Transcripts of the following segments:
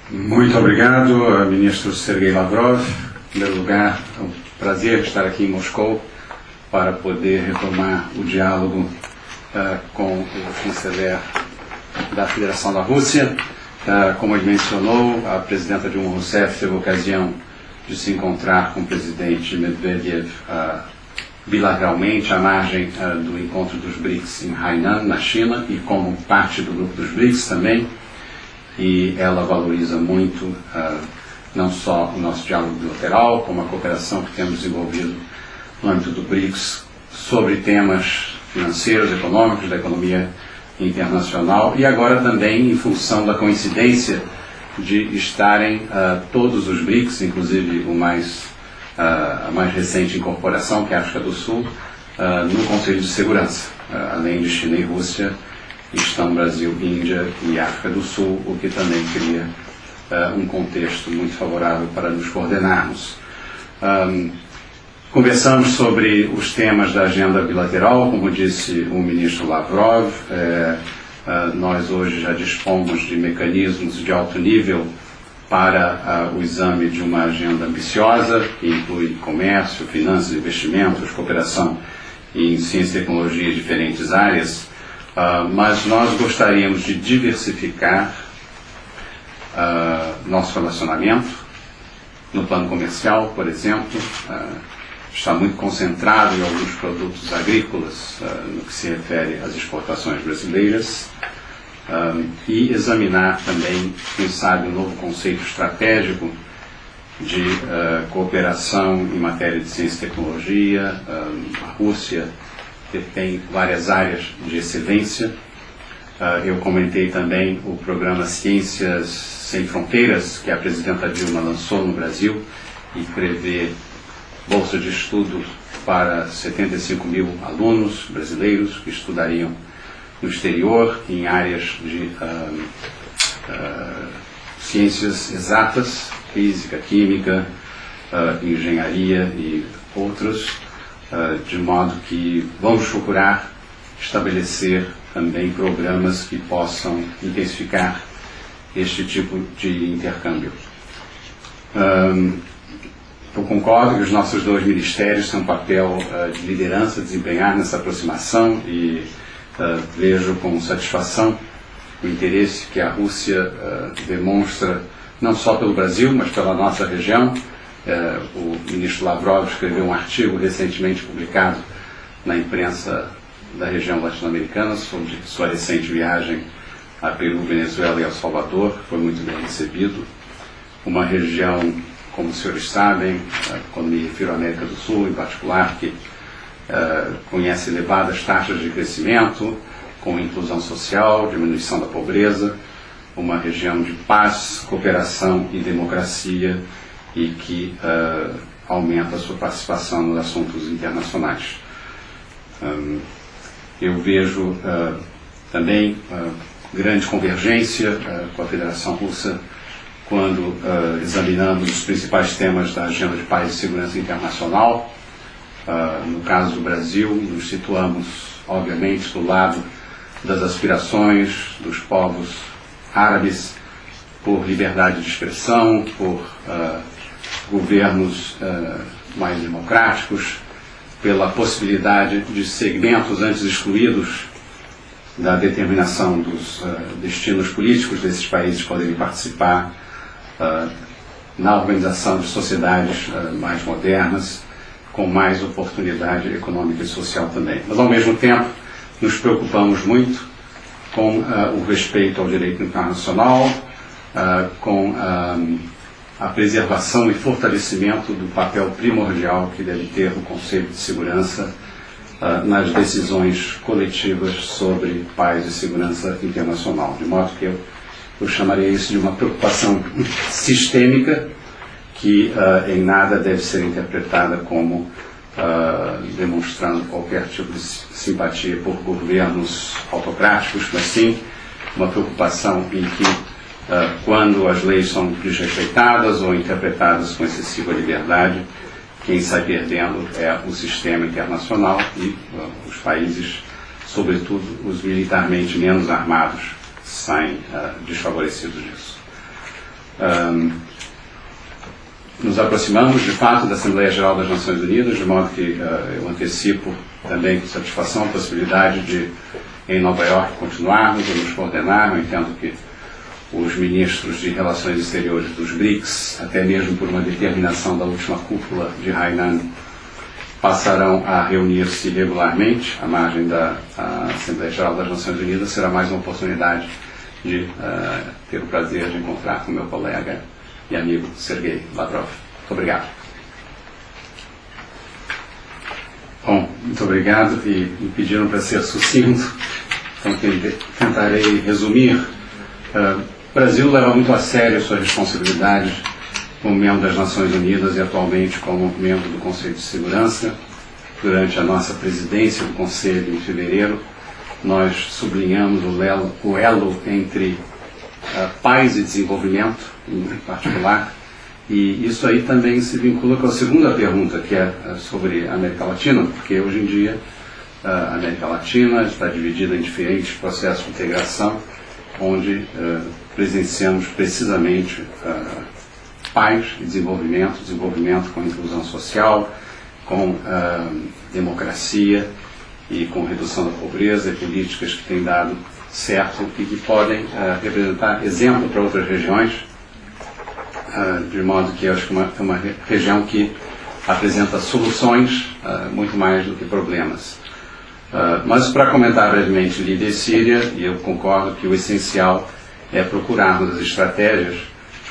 Muito obrigado, ministro Sergei Lavrov. Em primeiro lugar, é um prazer estar aqui em Moscou para poder retomar o diálogo com o chanceler da Federação da Rússia. Como ele mencionou, a presidenta Dilma Rousseff teve a ocasião de se encontrar com o presidente Medvedev bilateralmente à margem do encontro dos BRICS em Hainan, na China, e como parte do grupo dos BRICS também. E ela valoriza muito não só o nosso diálogo bilateral, como a cooperação que temos desenvolvido no âmbito do BRICS sobre temas financeiros, econômicos, da economia internacional, e agora também em função da coincidência de estarem todos os BRICS, inclusive a mais recente incorporação, que é a África do Sul, no Conselho de Segurança. Além de China e Rússia, estão Brasil, Índia e África do Sul, o que também cria um contexto muito favorável para nos coordenarmos. Conversamos sobre os temas da agenda bilateral, como disse o ministro Lavrov. Nós hoje já dispomos de mecanismos de alto nível para o exame de uma agenda ambiciosa, que inclui comércio, finanças, investimentos, cooperação em ciência e tecnologia em diferentes áreas. Mas nós gostaríamos de diversificar nosso relacionamento no plano comercial, por exemplo. Está muito concentrado em alguns produtos agrícolas no que se refere às exportações brasileiras, e examinar também, quem sabe, um novo conceito estratégico de cooperação em matéria de ciência e tecnologia. A Rússia tem várias áreas de excelência. Eu comentei também o programa Ciências Sem Fronteiras, que a presidenta Dilma lançou no Brasil e prevê bolsa de estudo para 75 mil alunos brasileiros que estudariam no exterior em áreas de ciências exatas, física, química, engenharia e outros, de modo que vamos procurar estabelecer também programas que possam intensificar este tipo de intercâmbio. Eu concordo que os nossos dois ministérios têm um papel de liderança a desempenhar nessa aproximação e vejo com satisfação o interesse que a Rússia demonstra não só pelo Brasil, mas pela nossa região. O ministro Lavrov escreveu um artigo recentemente publicado na imprensa da região latino-americana sobre sua recente viagem a Peru, Venezuela e El Salvador, que foi muito bem recebido. Uma região, como os senhores sabem, quando me refiro à América do Sul em particular, que conhece elevadas taxas de crescimento, com inclusão social, diminuição da pobreza, uma região de paz, cooperação e democracia, e que aumenta a sua participação nos assuntos internacionais. Eu vejo também grande convergência com a Federação Russa quando examinamos os principais temas da agenda de paz e segurança internacional. No caso do Brasil, nos situamos, obviamente, do lado das aspirações dos povos árabes por liberdade de expressão, por governos mais democráticos, pela possibilidade de segmentos antes excluídos da determinação dos destinos políticos desses países poderem participar na organização de sociedades mais modernas, com mais oportunidade econômica e social também. Mas, ao mesmo tempo, nos preocupamos muito com o respeito ao direito internacional, com a preservação e fortalecimento do papel primordial que deve ter o Conselho de Segurança nas decisões coletivas sobre paz e segurança internacional. De modo que eu chamaria isso de uma preocupação sistêmica que em nada deve ser interpretada como demonstrando qualquer tipo de simpatia por governos autocráticos, mas sim uma preocupação em que quando as leis são desrespeitadas ou interpretadas com excessiva liberdade, quem sai perdendo é o sistema internacional e os países, sobretudo os militarmente menos armados, saem desfavorecidos disso. Nos aproximamos, de fato, da Assembleia Geral das Nações Unidas, de modo que eu antecipo também com satisfação a possibilidade de, em Nova York, continuarmos a nos coordenar. Eu entendo que os ministros de Relações Exteriores dos BRICS, até mesmo por uma determinação da última cúpula de Hainan, passarão a reunir-se regularmente. À margem da Assembleia Geral das Nações Unidas será mais uma oportunidade de ter o prazer de encontrar com meu colega e amigo Sergei Lavrov. Muito obrigado. Bom, muito obrigado, e me pediram para ser sucinto, então tentarei resumir. O Brasil leva muito a sério suas responsabilidades como membro das Nações Unidas e atualmente como membro do Conselho de Segurança. Durante a nossa presidência do Conselho em fevereiro, nós sublinhamos o elo entre paz e desenvolvimento, em particular, e isso aí também se vincula com a segunda pergunta, que é sobre a América Latina, porque hoje em dia a América Latina está dividida em diferentes processos de integração, onde presenciamos precisamente paz e desenvolvimento com inclusão social, com democracia e com redução da pobreza, e políticas que têm dado certo e que podem representar exemplo para outras regiões, de modo que eu acho que é uma região que apresenta soluções muito mais do que problemas. Mas, para comentar brevemente Líbia e Síria, eu concordo que o essencial é procurarmos as estratégias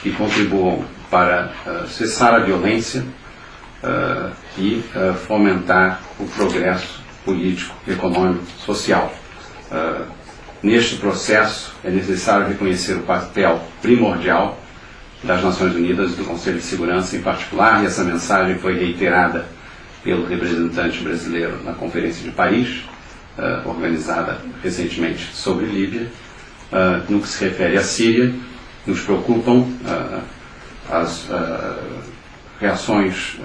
que contribuam para cessar a violência e fomentar o progresso político, econômico, social. Neste processo, é necessário reconhecer o papel primordial das Nações Unidas e do Conselho de Segurança em particular, e essa mensagem foi reiterada pelo representante brasileiro na Conferência de Paris, organizada recentemente sobre Líbia. No que se refere à Síria, nos preocupam as reações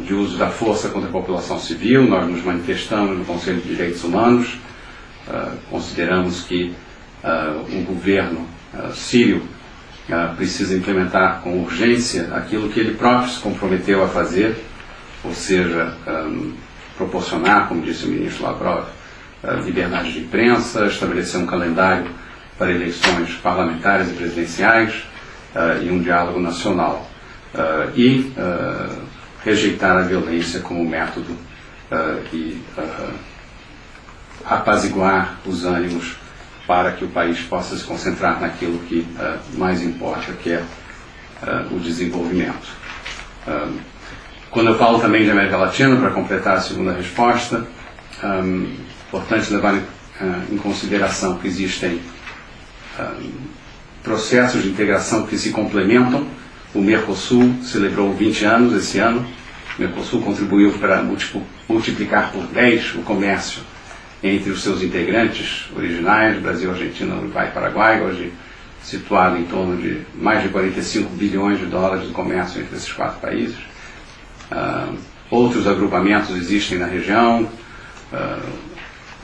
de uso da força contra a população civil. Nós nos manifestamos no Conselho de Direitos Humanos, consideramos que o governo sírio precisa implementar com urgência aquilo que ele próprio se comprometeu a fazer, ou seja, proporcionar, como disse o ministro Lavrov, liberdade de imprensa, estabelecer um calendário para eleições parlamentares e presidenciais e um diálogo nacional, e rejeitar a violência como método e apaziguar os ânimos para que o país possa se concentrar naquilo que mais importa, que é o desenvolvimento. Quando eu falo também de América Latina, para completar a segunda resposta, é importante levar em consideração que existem processos de integração que se complementam. O Mercosul celebrou 20 anos esse ano. O Mercosul contribuiu para multiplicar por 10 o comércio entre os seus integrantes originais, Brasil, Argentina, Uruguai e Paraguai, hoje situado em torno de mais de 45 bilhões de dólares de comércio entre esses 4 países. Outros agrupamentos existem na região,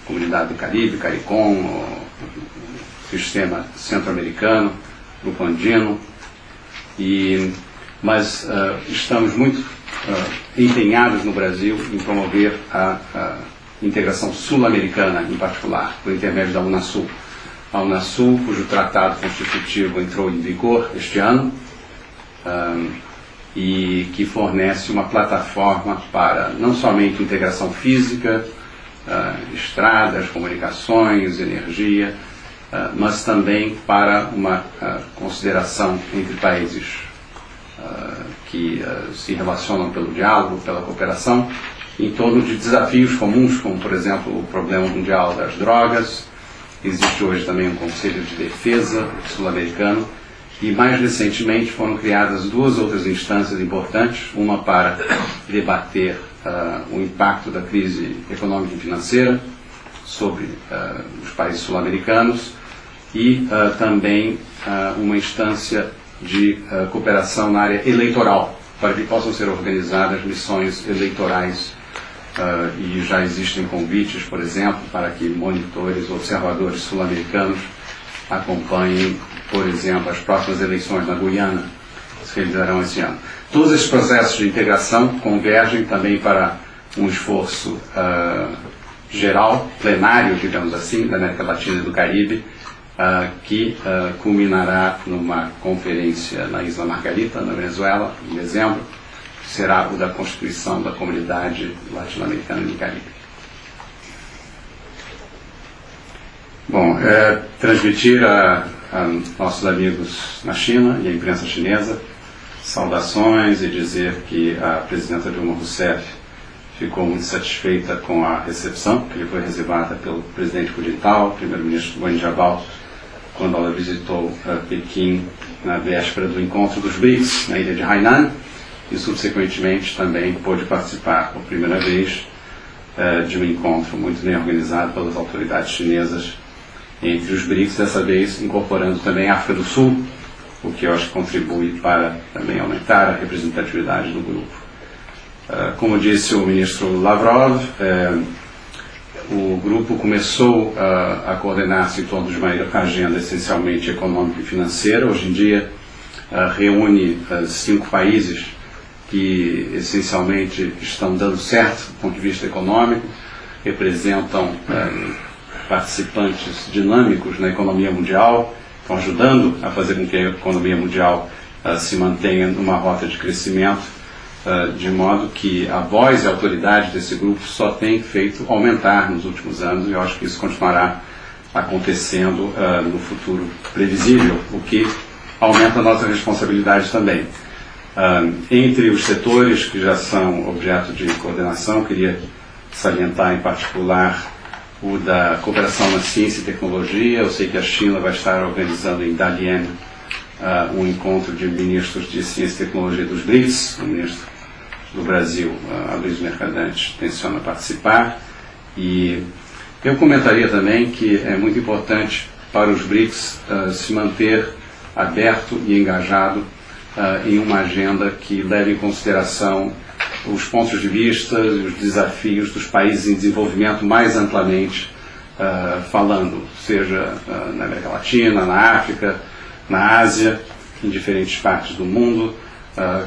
Comunidade do Caribe, CARICOM, o Sistema Centro-Americano, Grupo Andino, mas estamos muito empenhados no Brasil em promover a integração sul-americana, em particular, por intermédio da Unasul. A Unasul, cujo tratado constitutivo entrou em vigor este ano, e que fornece uma plataforma para não somente integração física, estradas, comunicações, energia, mas também para uma consideração entre países que se relacionam pelo diálogo, pela cooperação, em torno de desafios comuns, como, por exemplo, o problema mundial das drogas. Existe hoje também um Conselho de Defesa sul-americano, e mais recentemente foram criadas 2 outras instâncias importantes, uma para debater o impacto da crise econômica e financeira sobre os países sul-americanos, e também uma instância de cooperação na área eleitoral, para que possam ser organizadas missões eleitorais, e já existem convites, por exemplo, para que monitores, observadores sul-americanos acompanhem por exemplo, as próximas eleições na Guiana se realizarão esse ano. Todos esses processos de integração convergem também para um esforço geral, plenário, digamos assim, da América Latina e do Caribe, que culminará numa conferência na Isla Margarita, na Venezuela, em dezembro, que será o da Constituição da Comunidade Latino-Americana e do Caribe. Bom, transmitir a nossos amigos na China e à imprensa chinesa saudações e dizer que a presidenta Dilma Rousseff ficou muito satisfeita com a recepção que lhe foi reservada pelo presidente Hu Jintao, primeiro-ministro Wen Jiabao, quando ela visitou Pequim na véspera do encontro dos BRICS na ilha de Hainan, e subsequentemente também pôde participar por primeira vez de um encontro muito bem organizado pelas autoridades chinesas entre os BRICS, dessa vez incorporando também a África do Sul, o que eu acho que contribui para também aumentar a representatividade do grupo. Como disse o ministro Lavrov, o grupo começou a coordenar-se em torno de uma agenda essencialmente econômica e financeira. Hoje em dia reúne 5 países que essencialmente estão dando certo do ponto de vista econômico, representam participantes dinâmicos na economia mundial, estão ajudando a fazer com que a economia mundial se mantenha numa rota de crescimento, de modo que a voz e a autoridade desse grupo só tem feito aumentar nos últimos anos, e eu acho que isso continuará acontecendo no futuro previsível, o que aumenta a nossa responsabilidade também. Entre os setores que já são objeto de coordenação, queria salientar em particular o da cooperação na ciência e tecnologia. Eu sei que a China vai estar organizando em Dalian um encontro de ministros de ciência e tecnologia dos BRICS. O ministro do Brasil, Aloysio Mercadante, tenciona participar. E eu comentaria também que é muito importante para os BRICS se manter aberto e engajado em uma agenda que leve em consideração os pontos de vista e os desafios dos países em desenvolvimento mais amplamente falando, seja na América Latina, na África, na Ásia, em diferentes partes do mundo,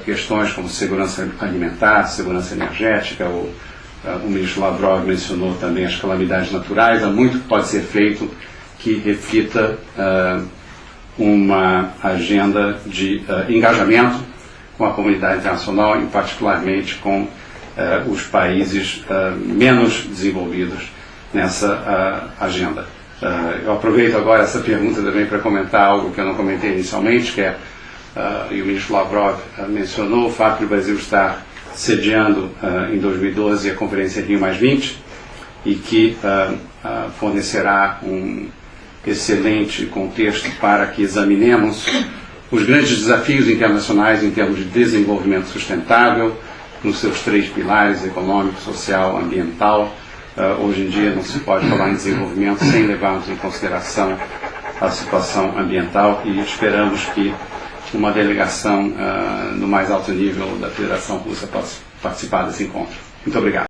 questões como segurança alimentar, segurança energética. O ministro Lavrov mencionou também as calamidades naturais. Há muito que pode ser feito que reflita uma agenda de engajamento com a comunidade internacional, e particularmente com os países menos desenvolvidos nessa agenda. Eu aproveito agora essa pergunta também para comentar algo que eu não comentei inicialmente, que e o ministro Lavrov mencionou, o fato de o Brasil estar sediando em 2012 a Conferência Rio+20, e que fornecerá um excelente contexto para que examinemos os grandes desafios internacionais em termos de desenvolvimento sustentável, nos seus 3 pilares, econômico, social, ambiental. Hoje em dia não se pode falar em desenvolvimento sem levarmos em consideração a situação ambiental, e esperamos que uma delegação no mais alto nível da Federação Russa possa participar desse encontro. Muito obrigado.